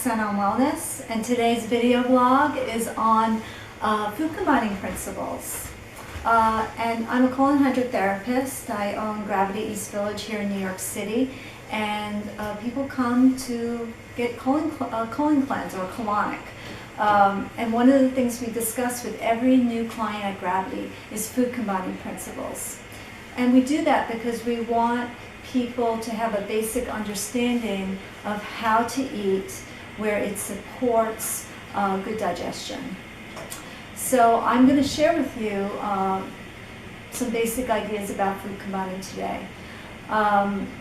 100% on wellness, and today's video blog is on food combining principles. And I'm a colon hydrotherapist. I own Gravity East Village here in New York City, and people come to get colon cleanse or colonic. And one of the things we discuss with every new client at Gravity is food combining principles. And we do that because we want people to have a basic understanding of how to eat where it supports good digestion. So I'm going to share with you some basic ideas about food combining today.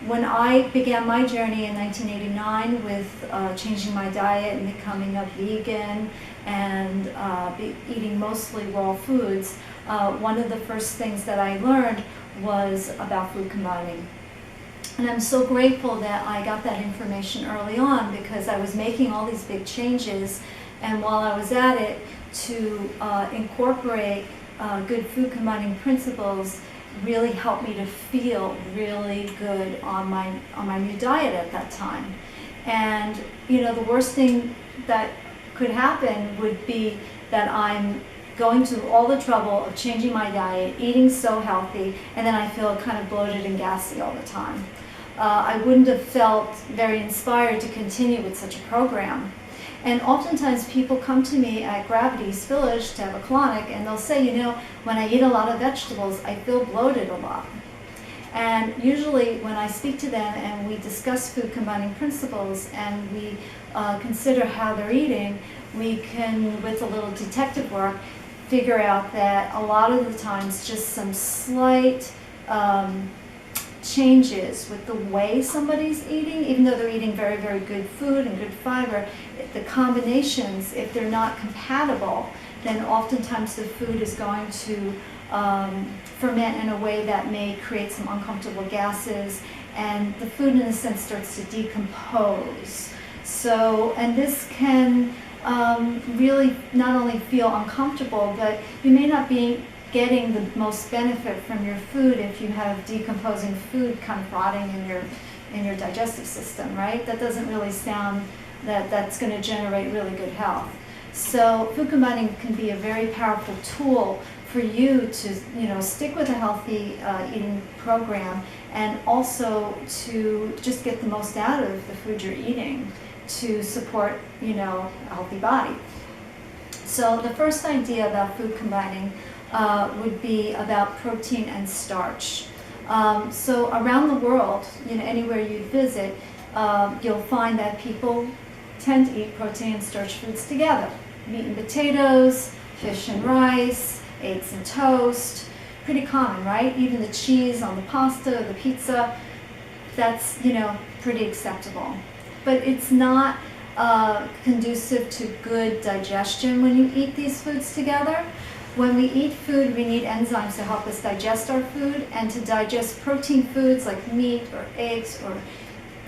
When I began my journey in 1989 with changing my diet and becoming a vegan and eating mostly raw foods, one of the first things that I learned was about food combining. And I'm so grateful that I got that information early on, because I was making all these big changes, and while I was at it, to incorporate good food combining principles really helped me to feel really good on my new diet at that time. And you know, the worst thing that could happen would be that I'm going through all the trouble of changing my diet, eating so healthy, and then I feel kind of bloated and gassy all the time. I wouldn't have felt very inspired to continue with such a program. And oftentimes people come to me at Gravity East Village to have a colonic, and they'll say, you know, when I eat a lot of vegetables, I feel bloated a lot. And usually when I speak to them and we discuss food combining principles and we consider how they're eating, we can, with a little detective work, figure out that a lot of the times just some slight changes with the way somebody's eating, even though they're eating very, very good food and good fiber, the combinations, if they're not compatible, then oftentimes the food is going to ferment in a way that may create some uncomfortable gases, and the food in a sense starts to decompose. So, and this can really not only feel uncomfortable, but you may not be getting the most benefit from your food if you have decomposing food kind of rotting in your digestive system, right? That doesn't really sound that's going to generate really good health. So food combining can be a very powerful tool for you to, you know, stick with a healthy eating program, and also to just get the most out of the food you're eating to support, you know, a healthy body. So the first idea about food combining would be about protein and starch. So around the world, you know, anywhere you visit, you'll find that people tend to eat protein and starch foods together. Meat and potatoes, fish and rice, eggs and toast. Pretty common, right? Even the cheese on the pasta, the pizza, that's, you know, pretty acceptable. But it's not conducive to good digestion when you eat these foods together. When we eat food, we need enzymes to help us digest our food, and to digest protein foods like meat or eggs or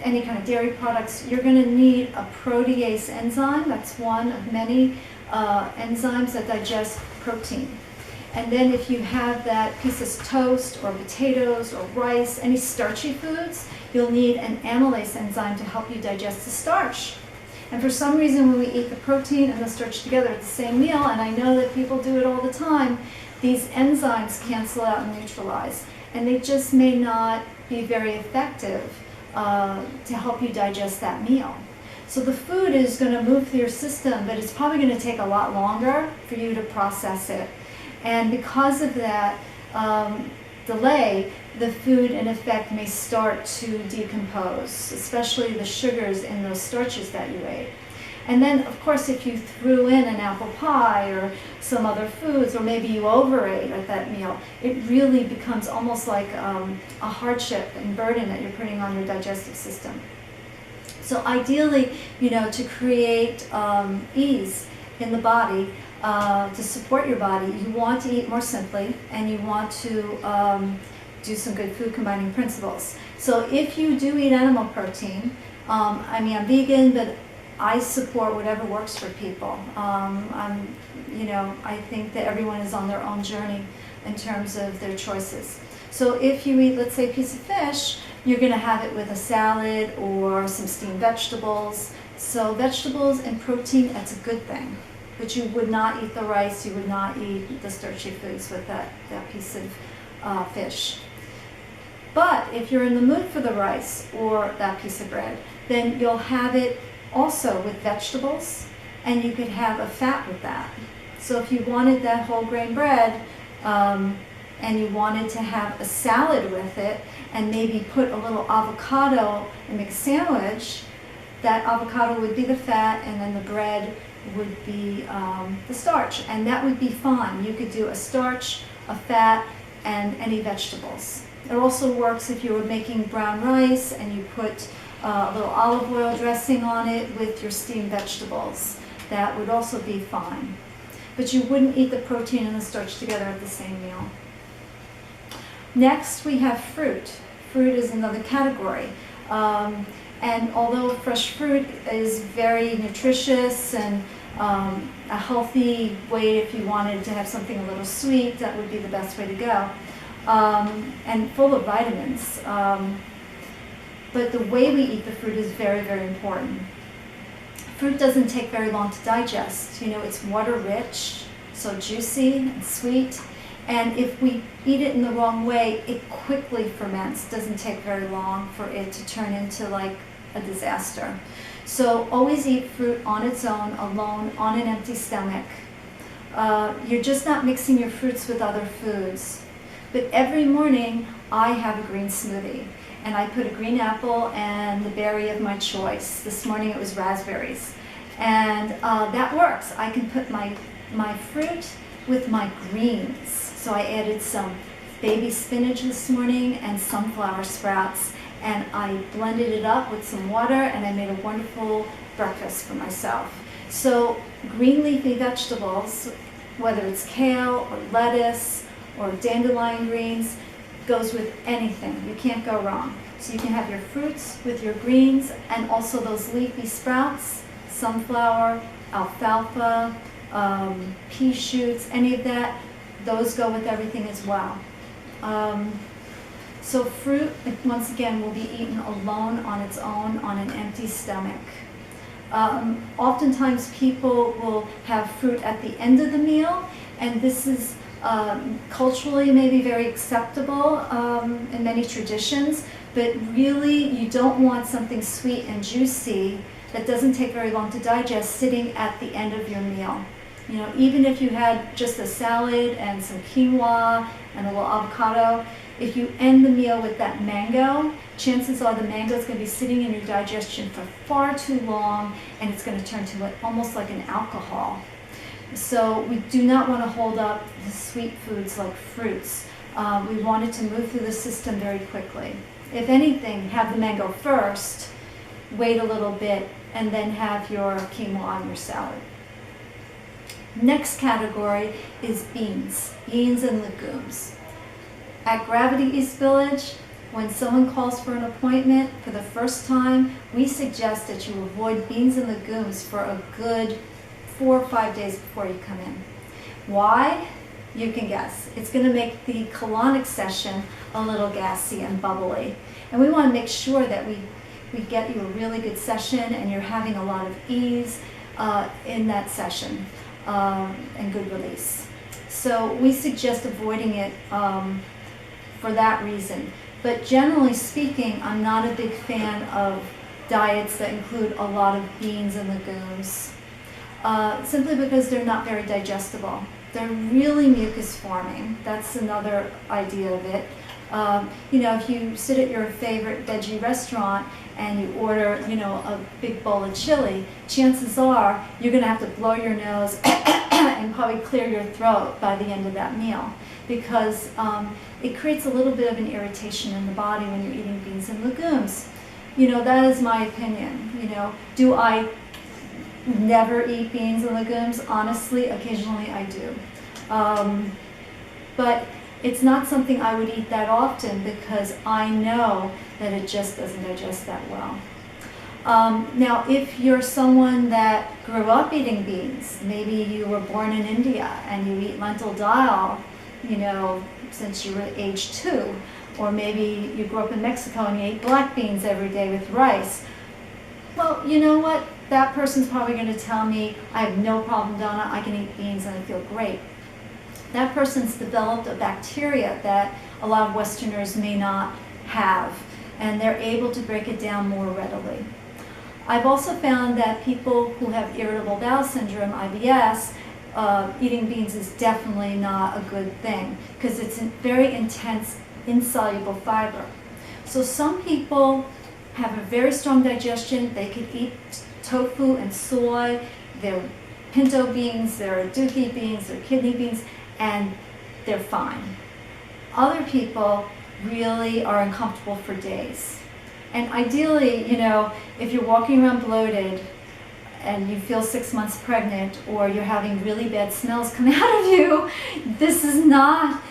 any kind of dairy products, you're going to need a protease enzyme. That's one of many enzymes that digest protein. And then if you have that piece of toast or potatoes or rice, any starchy foods, you'll need an amylase enzyme to help you digest the starch. And for some reason, when we eat the protein and the starch together at the same meal, and I know that people do it all the time, these enzymes cancel out and neutralize. And they just may not be very effective to help you digest that meal. So the food is going to move through your system, but it's probably going to take a lot longer for you to process it. And because of that delay, the food in effect may start to decompose, especially the sugars in those starches that you ate. And then, of course, if you threw in an apple pie or some other foods, or maybe you overate at that meal, it really becomes almost like a hardship and burden that you're putting on your digestive system. So ideally, you know, to create ease in the body, to support your body, you want to eat more simply, and you want to do some good food combining principles. So if you do eat animal protein, I mean, I'm vegan, but I support whatever works for people. You know, I think that everyone is on their own journey in terms of their choices. So if you eat, let's say, a piece of fish, you're going to have it with a salad or some steamed vegetables, So vegetables and protein, that's a good thing. But you would not eat the rice, you would not eat the starchy foods with that piece of fish. But if you're in the mood for the rice or that piece of bread, then you'll have it also with vegetables, and you could have a fat with that. So if you wanted that whole grain bread, and you wanted to have a salad with it, and maybe put a little avocado and make a sandwich, that avocado would be the fat, and then the bread would be the starch, and that would be fine. You could do a starch, a fat, and any vegetables. It also works if you were making brown rice and you put a little olive oil dressing on it with your steamed vegetables. That would also be fine. But you wouldn't eat the protein and the starch together at the same meal. Next, we have fruit. Fruit is another category. And although fresh fruit is very nutritious and a healthy way, if you wanted to have something a little sweet, that would be the best way to go. And full of vitamins. But the way we eat the fruit is very, very important. Fruit doesn't take very long to digest. You know, it's water rich, so juicy and sweet. And if we eat it in the wrong way, it quickly ferments. It doesn't take very long for it to turn into like a disaster. So always eat fruit on its own, alone, on an empty stomach. You're just not mixing your fruits with other foods. But every morning I have a green smoothie, and I put a green apple and the berry of my choice. This morning it was raspberries, and that works. I can put my fruit with my greens. So I added some baby spinach this morning and sunflower sprouts, and I blended it up with some water, and I made a wonderful breakfast for myself. So green leafy vegetables, whether it's kale or lettuce or dandelion greens, goes with anything. You can't go wrong. So you can have your fruits with your greens, and also those leafy sprouts, sunflower, alfalfa, pea shoots, any of that, those go with everything as well. So fruit, once again, will be eaten alone on its own on an empty stomach. Oftentimes people will have fruit at the end of the meal, and this is culturally maybe very acceptable in many traditions, but really you don't want something sweet and juicy that doesn't take very long to digest sitting at the end of your meal. You know, even if you had just a salad and some quinoa and a little avocado, if you end the meal with that mango, chances are the mango is going to be sitting in your digestion for far too long, and it's going to turn to almost like an alcohol. So we do not want to hold up the sweet foods like fruits. We want it to move through the system very quickly. If anything, have the mango first, wait a little bit, and then have your quinoa on your salad. Next category is beans and legumes. At Gravity East Village, when someone calls for an appointment for the first time, we suggest that you avoid beans and legumes for a good 4 or 5 days before you come in. Why? You can guess. It's going to make the colonic session a little gassy and bubbly. And we want to make sure that we get you a really good session and you're having a lot of ease in that session and good release. So we suggest avoiding it for that reason. But generally speaking, I'm not a big fan of diets that include a lot of beans and legumes. Simply because they're not very digestible. They're really mucus forming. That's another idea of it. You know, if you sit at your favorite veggie restaurant and you order, you know, a big bowl of chili, chances are you're going to have to blow your nose and probably clear your throat by the end of that meal, because it creates a little bit of an irritation in the body when you're eating beans and legumes. You know, that is my opinion. You know, do I never eat beans and legumes? Honestly, occasionally I do. But it's not something I would eat that often because I know that it just doesn't digest that well. Now, if you're someone that grew up eating beans, maybe you were born in India and you eat lentil dal, you know, since you were age 2, or maybe you grew up in Mexico and you ate black beans every day with rice. Well, you know what? that person's probably going to tell me, I have no problem, Donna, I can eat beans and I feel great. That person's developed a bacteria that a lot of Westerners may not have, and they're able to break it down more readily. I've also found that people who have irritable bowel syndrome, IBS, eating beans is definitely not a good thing because it's a very intense, insoluble fiber. So some people have a very strong digestion. They could eat tofu and soy, their pinto beans, their aduki beans, their kidney beans, and they're fine. Other people really are uncomfortable for days. And ideally, you know, if you're walking around bloated and you feel 6 months pregnant, or you're having really bad smells come out of you, this is not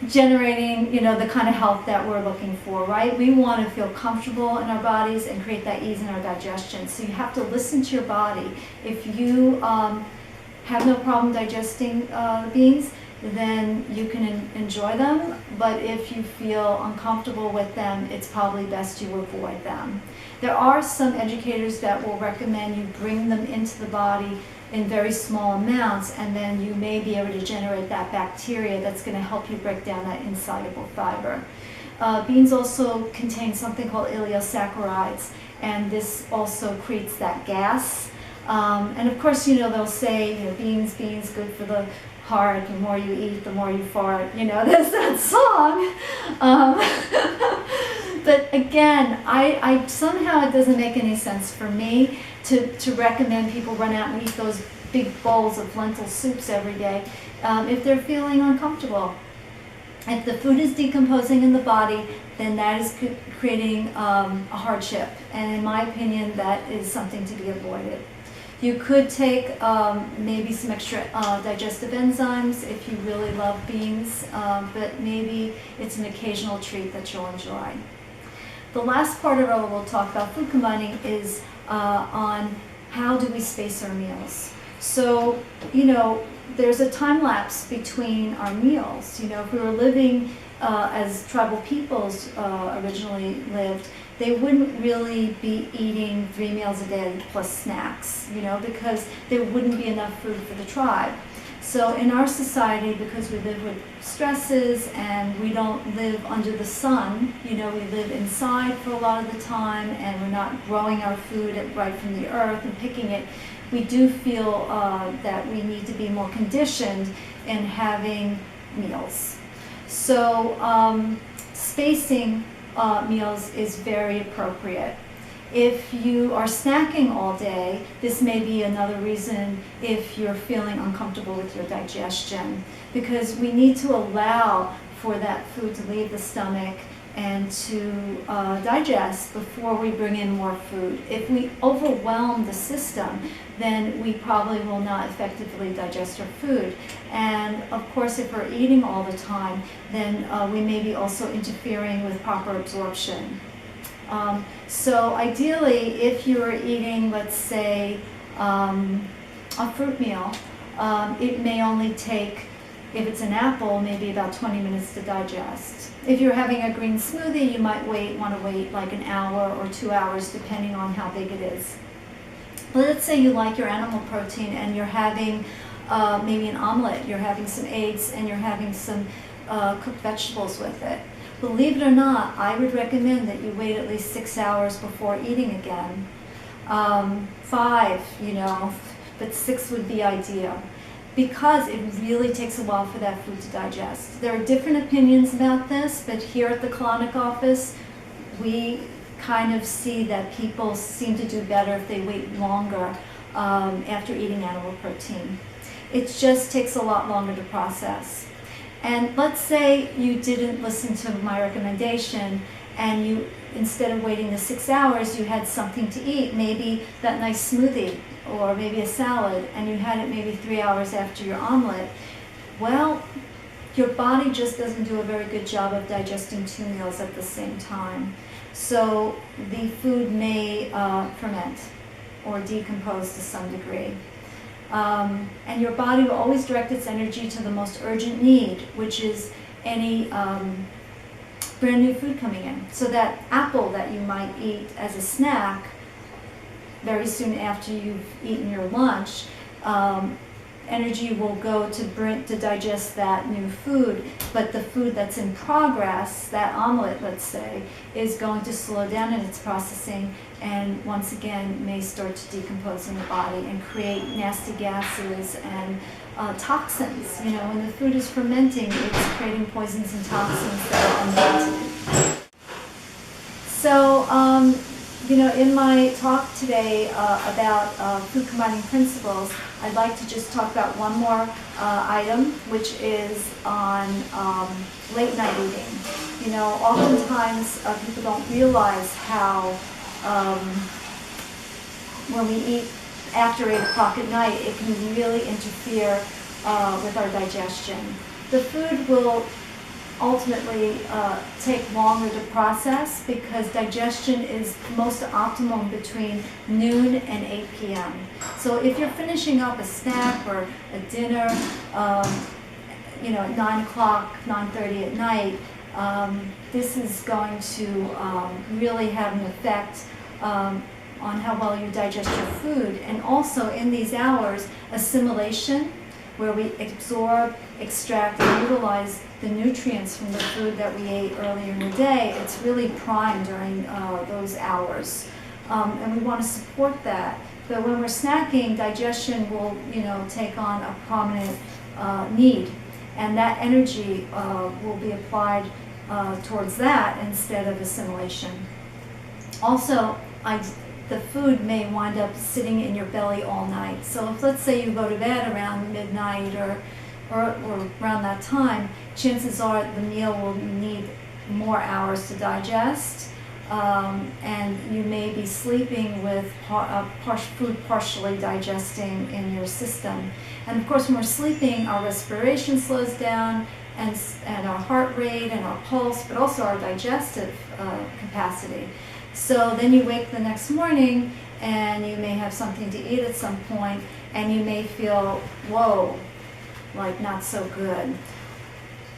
generating, you know, the kind of health that we're looking for, right? We want to feel comfortable in our bodies and create that ease in our digestion. So you have to listen to your body. If you have no problem digesting beans, then you can enjoy them. But if you feel uncomfortable with them, it's probably best you avoid them. There are some educators that will recommend you bring them into the body in very small amounts, and then you may be able to generate that bacteria that's going to help you break down that insoluble fiber. Beans also contain something called ileosaccharides, and this also creates that gas. And of course, you know, they'll say, you know, beans, good for the heart, the more you eat, the more you fart, you know, there's that song. But again, I somehow it doesn't make any sense for me to recommend people run out and eat those big bowls of lentil soups every day if they're feeling uncomfortable. If the food is decomposing in the body, then that is creating a hardship. And in my opinion, that is something to be avoided. You could take maybe some extra digestive enzymes if you really love beans, but maybe it's an occasional treat that you'll enjoy. The last part of what we'll talk about food combining is on how do we space our meals. So, you know, there's a time lapse between our meals. You know, if we were living as tribal peoples originally lived, they wouldn't really be eating 3 meals a day plus snacks, you know, because there wouldn't be enough food for the tribe. So in our society, because we live with stresses and we don't live under the sun, you know, we live inside for a lot of the time and we're not growing our food right from the earth and picking it, we do feel that we need to be more conditioned in having meals. So spacing meals is very appropriate. If you are snacking all day, this may be another reason if you're feeling uncomfortable with your digestion, because we need to allow for that food to leave the stomach and to digest before we bring in more food. If we overwhelm the system, then we probably will not effectively digest our food. And of course, if we're eating all the time, then we may be also interfering with proper absorption. So ideally, if you're eating, let's say, a fruit meal, it may only take, if it's an apple, maybe about 20 minutes to digest. If you're having a green smoothie, you might want to wait like an hour or 2 hours, depending on how big it is. But let's say you like your animal protein and you're having maybe an omelet, you're having some eggs, and you're having some cooked vegetables with it. Believe it or not, I would recommend that you wait at least 6 hours before eating again. 5, you know, but 6 would be ideal, because it really takes a while for that food to digest. There are different opinions about this, but here at the colonic office, we kind of see that people seem to do better if they wait longer after eating animal protein. It just takes a lot longer to process. And let's say you didn't listen to my recommendation and you, instead of waiting the 6 hours, you had something to eat, maybe that nice smoothie or maybe a salad, and you had it maybe 3 hours after your omelet. Well, your body just doesn't do a very good job of digesting 2 meals at the same time. So the food may ferment or decompose to some degree. And your body will always direct its energy to the most urgent need, which is any brand new food coming in. So that apple that you might eat as a snack very soon after you've eaten your lunch, energy will go to digest that new food, but the food that's in progress, that omelet, let's say, is going to slow down in its processing and once again may start to decompose in the body and create nasty gases and toxins. You know, when the food is fermenting, it's creating poisons and toxins that are unwanted. So, you know, in my talk today about food combining principles, I'd like to just talk about one more item, which is on late night eating. You know, oftentimes people don't realize how when we eat after 8 o'clock at night, it can really interfere with our digestion. The food will ultimately take longer to process because digestion is most optimum between noon and 8 p.m. So if you're finishing up a snack or a dinner, you know, at 9 o'clock, 9:30 at night, this is going to really have an effect on how well you digest your food. And also in these hours, assimilation, where we absorb, extract, and utilize the nutrients from the food that we ate earlier in the day, it's really prime during those hours. And we want to support that. But when we're snacking, digestion will, you know, take on a prominent need. And that energy will be applied towards that instead of assimilation. Also, the food may wind up sitting in your belly all night. So if, let's say, you go to bed around midnight or around that time, chances are the meal will need more hours to digest, and you may be sleeping with food partially digesting in your system. And of course, when we're sleeping, our respiration slows down, and our heart rate and our pulse, but also our digestive capacity. So then you wake the next morning and you may have something to eat at some point and you may feel, whoa, like not so good.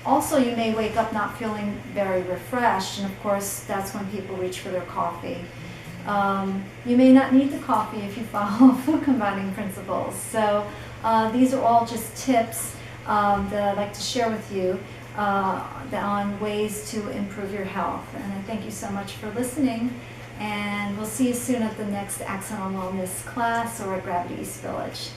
Also, you may wake up not feeling very refreshed, and of course that's when people reach for their coffee. You may not need the coffee if you follow food combining principles. So these are all just tips that I'd like to share with you on ways to improve your health. And I thank you so much for listening, and we'll see you soon at the next Axon on Wellness class or at Gravity East Village.